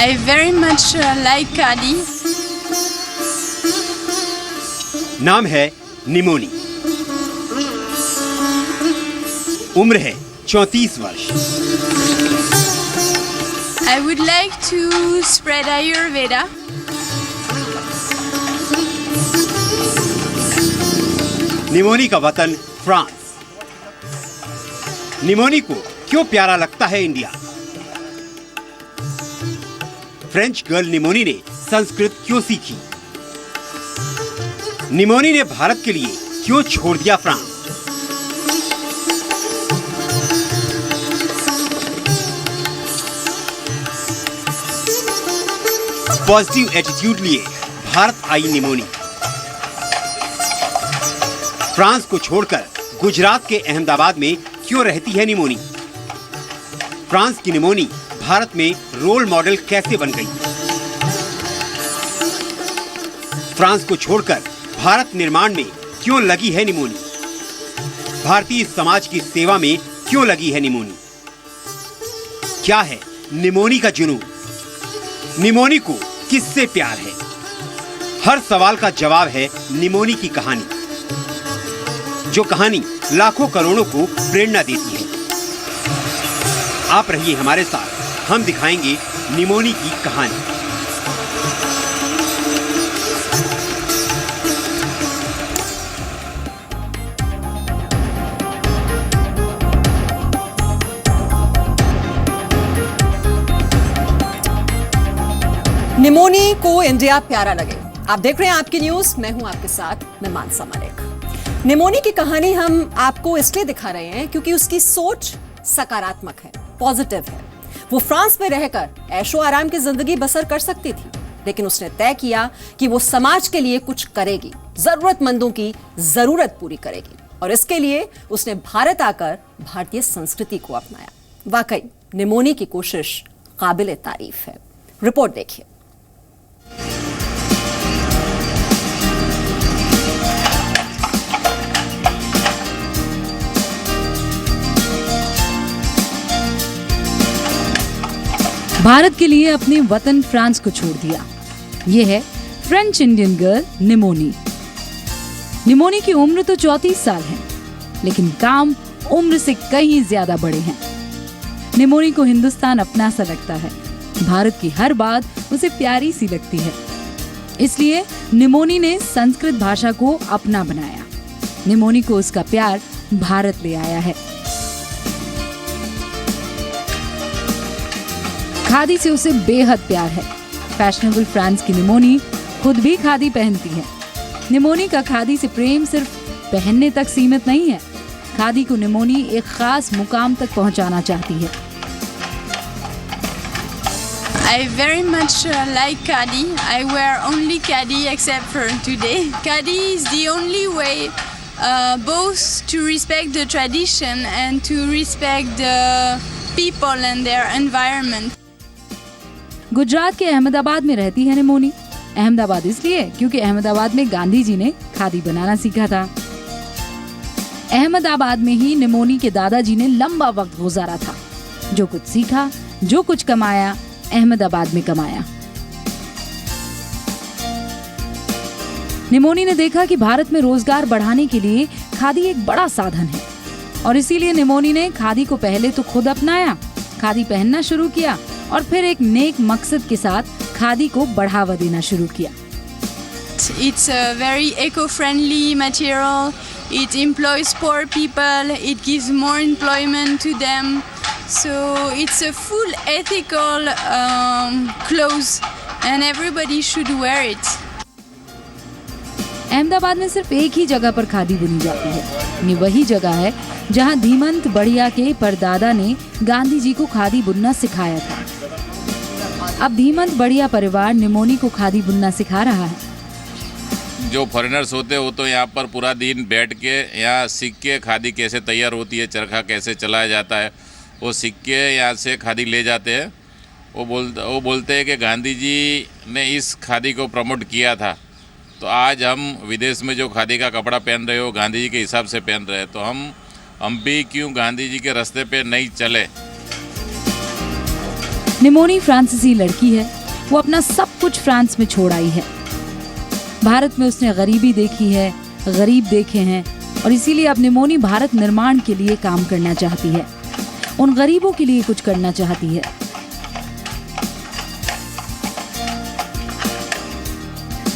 I very much like Kadi. नाम है pneumoniae. उम्र है 34 वर्ष। I would like to spread Ayurveda. Pneumoniae का वतन फ्रांस। निमोनी को क्यों प्यारा लगता है इंडिया? फ्रेंच गर्ल निमोनी ने संस्कृत क्यों सीखी? निमोनी ने भारत के लिए क्यों छोड़ दिया फ्रांस? पॉजिटिव एटीट्यूड लिए भारत आई निमोनी। फ्रांस को छोड़कर गुजरात के अहमदाबाद में क्यों रहती है निमोनी? फ्रांस की निमोनी भारत में रोल मॉडल कैसे बन गई? फ्रांस को छोड़कर भारत निर्माण में क्यों लगी है निमोनी? भारतीय समाज की सेवा में क्यों लगी है निमोनी? क्या है निमोनी का जुनून? निमोनी को किससे प्यार है? हर सवाल का जवाब है निमोनी की कहानी, जो कहानी लाखों करोड़ों को प्रेरणा देती है। आप रहिए हमारे साथ, हम दिखाएंगे निमोनी की कहानी। निमोनी को इंडिया प्यारा लगे। आप देख रहे हैं आपकी न्यूज, मैं हूं आपके साथ, मैं मानसा मलिक। निमोनी की कहानी हम आपको इसलिए दिखा रहे हैं क्योंकि उसकी सोच सकारात्मक है, पॉजिटिव है। वो फ्रांस में रहकर ऐशो आराम की जिंदगी बसर कर सकती थी, लेकिन उसने तय किया कि वो समाज के लिए कुछ करेगी, जरूरतमंदों की जरूरत पूरी करेगी, और इसके लिए उसने भारत आकर भारतीय संस्कृति को अपनाया। वाकई निमोनी की कोशिश काबिले तारीफ है। रिपोर्ट देखिए। भारत के लिए अपने वतन फ्रांस को छोड़ दिया। ये है French Indian girl pneumoniae. Pneumoniae की उम्र तो 34 साल है, लेकिन काम उम्र से कहीं ज्यादा बड़े हैं। निमोनी को हिंदुस्तान अपना सा लगता है। भारत की हर बात उसे प्यारी सी लगती है। इसलिए निमोनी ने संस्कृत भाषा को अपना बनाया। निमोनी को उसका प्यार भारत ले आया है। खादी से उसे बेहद प्यार है। फैशनेबल फ्रांस की निमोनी खुद भी खादी पहनती है। निमोनी का खादी से प्रेम सिर्फ पहनने तक सीमित नहीं है। खादी को निमोनी एक खास मुकाम तक पहुंचाना चाहती है। I very much like Kadi. I wear only Kadi except for today. Kadi is the only way both to respect the tradition and to respect the people and their environment. Gujarat के अहमदाबाद में रहती है निमोनी। अहमदाबाद इसलिए क्योंकि अहमदाबाद में गांधी जी ने खादी बनाना सीखा था। अहमदाबाद में ही निमोनी के दादाजी ने लंबा वक्त गुजारा था। जो कुछ सीखा, जो कुछ कमाया, अहमदाबाद में कमाया। निमोनी ने देखा कि भारत में रोजगार बढ़ाने के लिए खादी एक बड़ा साधन है, और इसीलिए निमोनी ने खादी को पहले तो खुद अपनाया, खादी पहनना शुरू किया, और फिर एक नेक मकसद के साथ खादी को बढ़ावा देना शुरू किया। It's a very eco-friendly material. It employs poor people. It gives more employment to them. So it's a full ethical clothes, and everybody should wear it. Ahmedabad में सिर्फ एक ही जगह पर खादी बुनी जाती है। ये वही जगह है जहां धीमंत बढ़िया के परदादा ने गांधी जी को खादी बुनना सिखाया था। अब धीमंत बढ़िया परिवार निमोनी को खादी बुनना सिखा रहा है। जो फॉरेनर्स होते हैं वो तो यहाँ पर पूरा दिन बैठ के यहाँ सीख के खादी कैसे तैयार होती है, चरखा कैसे चलाया जाता है, वो सीख के यहाँ से खादी ले जाते हैं। वो बोलते हैं कि गांधी जी ने इस खादी को प्रमोट किया था, तो आज हम विदेश में जो खादी का कपड़ा पहन रहे हो गांधी जी के हिसाब से पहन रहे हैं, तो हम भी क्यों गांधी जी के रास्ते पे नहीं चले। निमोनी फ्रांसीसी लड़की है। वो अपना सब कुछ फ्रांस में छोड़ आई है। भारत में उसने गरीबी देखी है, गरीब देखे हैं और इसीलिए अब निमोनी भारत निर्माण के लिए काम करना चाहती है। उन गरीबों के लिए कुछ करना चाहती है।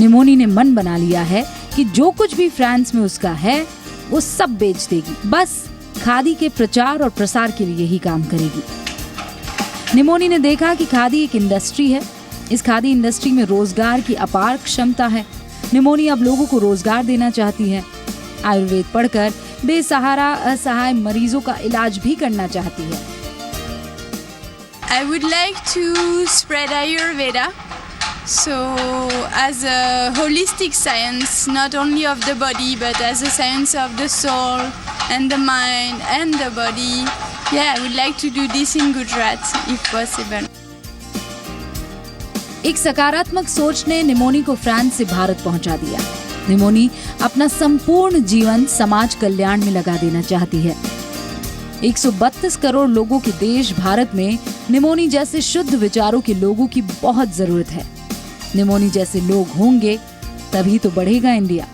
निमोनी ने मन बना लिया है कि जो कुछ भी फ्रांस में उसका है वो सब बेच देगी। बस खादी के प्रचार और प्रसार के लिए ही काम करेगी। निमोनी ने देखा कि खादी एक इंडस्ट्री है। इस खादी इंडस्ट्री में रोजगार की अपार क्षमता है। निमोनी अब लोगों को रोजगार देना चाहती है। आयुर्वेद पढ़कर बेसहारा असहाय मरीजों का इलाज भी करना चाहती है। I would like to spread Ayurveda, so as a holistic science, not only of the body, but as a science of the soul and the mind and the body. Yeah, I would like to do this in Gujarat, if possible. एक सकारात्मक सोच ने pneumoniae को France से भारत पहुंचा दिया। Pneumoniae अपना संपूर्ण जीवन समाज कल्याण में लगा देना चाहती है। 132 करोड़ लोगों के देश भारत में निमोनी जैसे शुद्ध विचारों के लोगों की बहुत जरूरत है। निमोनी जैसे लोग होंगे तभी तो बढ़ेगा इंडिया।